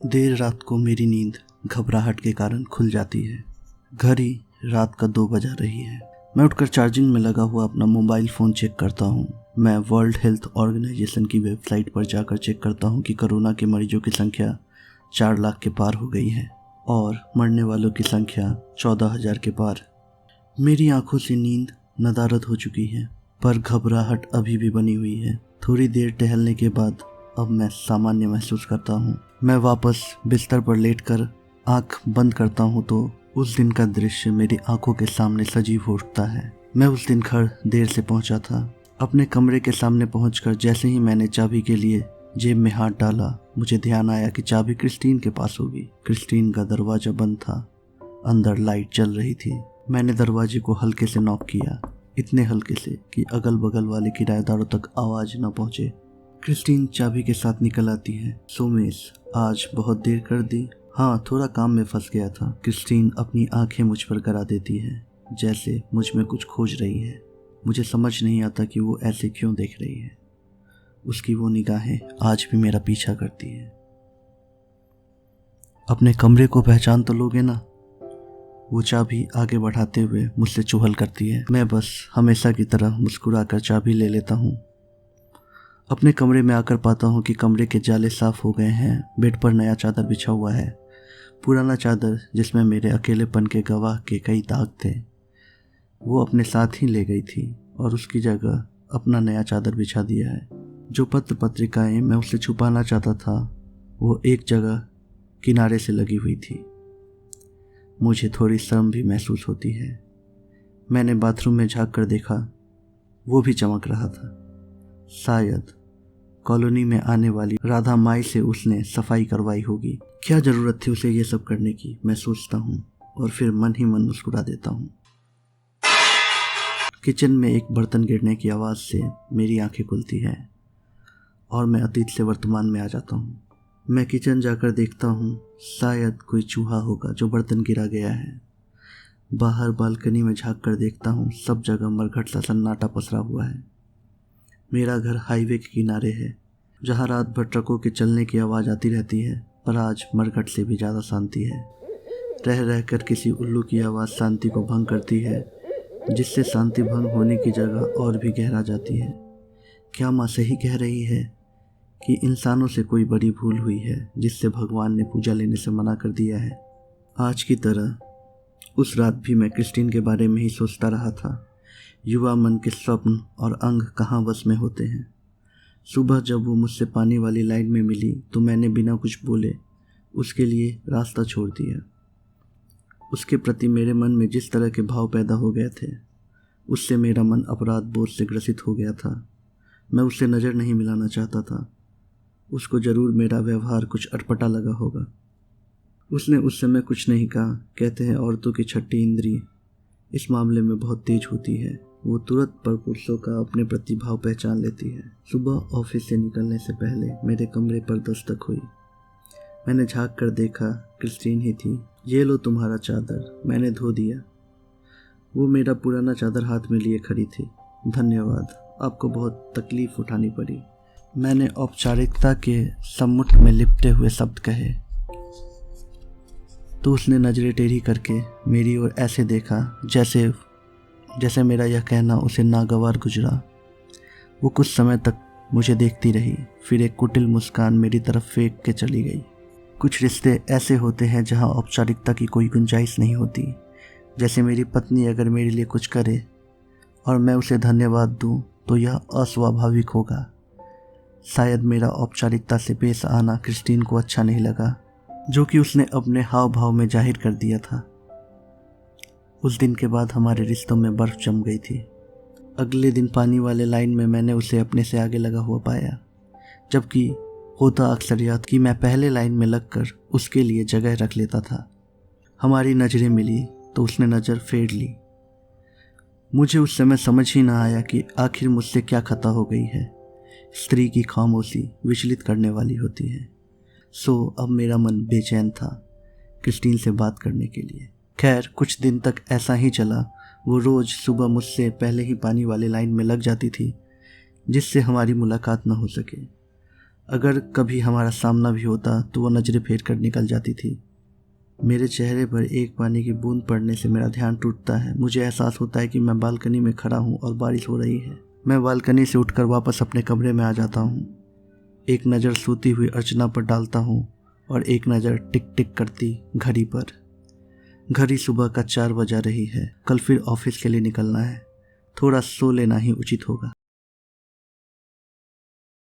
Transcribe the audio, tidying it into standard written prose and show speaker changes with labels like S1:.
S1: देर रात को मेरी नींद घबराहट के कारण खुल जाती है। घड़ी रात का 2 बजा रही है। मैं उठकर चार्जिंग में लगा हुआ अपना मोबाइल फ़ोन चेक करता हूँ। मैं वर्ल्ड हेल्थ ऑर्गेनाइजेशन की वेबसाइट पर जाकर चेक करता हूँ कि कोरोना के मरीजों की संख्या 4 लाख के पार हो गई है और मरने वालों की संख्या 14,000 के पार। मेरी आंखों से नींद नदारद हो चुकी है, पर घबराहट अभी भी बनी हुई है। थोड़ी देर टहलने के बाद अब मैं सामान्य महसूस करता हूँ। मैं वापस बिस्तर पर लेटकर आंख बंद करता हूँ तो उस दिन का दृश्य मेरी आंखों के सामने सजीव हो उठता है। मैं उस दिन घर देर से पहुंचा था। अपने कमरे के सामने पहुंचकर जैसे ही मैंने चाबी के लिए जेब में हाथ डाला, मुझे ध्यान आया कि चाबी क्रिस्टीन के पास होगी। क्रिस्टीन का दरवाजा बंद था, अंदर लाइट जल रही थी। मैंने दरवाजे को हल्के से नॉक किया, इतने हल्के से कि अगल बगल वाले किराएदारों तक आवाज न पहुंचे। क्रिस्टीन चाबी के साथ निकल आती है। सोमेश, आज बहुत देर कर दी। हाँ, थोड़ा काम में फंस गया था। क्रिस्टीन अपनी आंखें मुझ पर करा देती है, जैसे मुझ में कुछ खोज रही है। मुझे समझ नहीं आता कि वो ऐसे क्यों देख रही है। उसकी वो निगाहें आज भी मेरा पीछा करती है। अपने कमरे को पहचान तो लोगे ना? वो चाबी आगे बढ़ाते हुए मुझसे चुहल करती है। मैं बस हमेशा की तरह मुस्कुराकर चाबी ले लेता हूँ। अपने कमरे में आकर पाता हूँ कि कमरे के जाले साफ हो गए हैं। बेड पर नया चादर बिछा हुआ है। पुराना चादर जिसमें मेरे अकेलेपन के गवाह के कई दाग थे, वो अपने साथ ही ले गई थी और उसकी जगह अपना नया चादर बिछा दिया है। जो पत्र पत्रिकाएं मैं उससे छुपाना चाहता था, वो एक जगह किनारे से लगी हुई थी। मुझे थोड़ी शर्म भी महसूस होती है। मैंने बाथरूम में झांक कर देखा, वो भी चमक रहा था। शायद कॉलोनी में आने वाली राधा माई से उसने सफाई करवाई होगी। क्या जरूरत थी उसे ये सब करने की, मैं सोचता हूँ और फिर मन ही मन मुस्कुरा देता हूँ। किचन में एक बर्तन गिरने की आवाज़ से मेरी आंखें खुलती हैं और मैं अतीत से वर्तमान में आ जाता हूँ। मैं किचन जाकर देखता हूँ, शायद कोई चूहा होगा जो बर्तन गिरा गया है। बाहर बालकनी में झांक कर देखता हूँ, सब जगह मरघट सा सन्नाटा पसरा हुआ है। मेरा घर हाईवे के किनारे है, जहाँ रात भर ट्रकों के चलने की आवाज़ आती रहती है, पर आज मरघट से भी ज़्यादा शांति है। रह रहकर किसी उल्लू की आवाज़ शांति को भंग करती है, जिससे शांति भंग होने की जगह और भी गहरा जाती है। क्या माँ सही कह रही है कि इंसानों से कोई बड़ी भूल हुई है, जिससे भगवान ने पूजा लेने से मना कर दिया है? आज की तरह उस रात भी मैं क्रिस्टीन के बारे में ही सोचता रहा था। युवा मन के स्वप्न और अंग कहाँ वश में होते हैं। सुबह जब वो मुझसे पानी वाली लाइन में मिली तो मैंने बिना कुछ बोले उसके लिए रास्ता छोड़ दिया। उसके प्रति मेरे मन में जिस तरह के भाव पैदा हो गए थे, उससे मेरा मन अपराध बोध से ग्रसित हो गया था। मैं उससे नज़र नहीं मिलाना चाहता था। उसको ज़रूर मेरा व्यवहार कुछ अटपटा लगा होगा। उसने उस समय कुछ नहीं कहा। कहते हैं औरतों की छठी इंद्रिय इस मामले में बहुत तेज होती है। वो तुरंत पर पुरुषों का अपने प्रति भाव पहचान लेती है। सुबह ऑफिस से निकलने से पहले मेरे कमरे पर दस्तक हुई। मैंने झांक कर देखा, क्रिस्टीन ही थी। ये लो तुम्हारा चादर, मैंने धो दिया। वो मेरा पुराना चादर हाथ में लिए खड़ी थी। धन्यवाद, आपको बहुत तकलीफ उठानी पड़ी। मैंने औपचारिकता के सम्मुख में लिपटे हुए शब्द कहे तो उसने नजरें टेढ़ी करके मेरी ओर ऐसे देखा जैसे मेरा यह कहना उसे नागवार गुजरा। वो कुछ समय तक मुझे देखती रही, फिर एक कुटिल मुस्कान मेरी तरफ फेंक के चली गई। कुछ रिश्ते ऐसे होते हैं जहां औपचारिकता की कोई गुंजाइश नहीं होती। जैसे मेरी पत्नी अगर मेरे लिए कुछ करे और मैं उसे धन्यवाद दूं तो यह अस्वाभाविक होगा। शायद मेरा औपचारिकता से पेश आना क्रिस्टीन को अच्छा नहीं लगा, जो कि उसने अपने हाव भाव में जाहिर कर दिया था। उस दिन के बाद हमारे रिश्तों में बर्फ जम गई थी। अगले दिन पानी वाले लाइन में मैंने उसे अपने से आगे लगा हुआ पाया, जबकि होता अक्सर यह कि मैं पहले लाइन में लगकर उसके लिए जगह रख लेता था। हमारी नज़रें मिली तो उसने नज़र फेर ली। मुझे उस समय समझ ही ना आया कि आखिर मुझसे क्या खता हो गई है। स्त्री की खामोशी विचलित करने वाली होती है। सो अब मेरा मन बेचैन था क्रिस्टीन से बात करने के लिए। खैर, कुछ दिन तक ऐसा ही चला। वो रोज़ सुबह मुझसे पहले ही पानी वाले लाइन में लग जाती थी, जिससे हमारी मुलाकात न हो सके। अगर कभी हमारा सामना भी होता तो वह नज़रें फेर कर निकल जाती थी। मेरे चेहरे पर एक पानी की बूंद पड़ने से मेरा ध्यान टूटता है। मुझे एहसास होता है कि मैं बालकनी में खड़ा हूँ और बारिश हो रही है। मैं बालकनी से उठकर वापस अपने कमरे में आ जाता हूँ। एक नज़र सोती हुई अर्चना पर डालता हूँ और एक नज़र टिक टिक करती घड़ी पर। घड़ी सुबह का 4 बजा रही है। कल फिर ऑफिस के लिए निकलना है। थोड़ा सो लेना ही उचित होगा।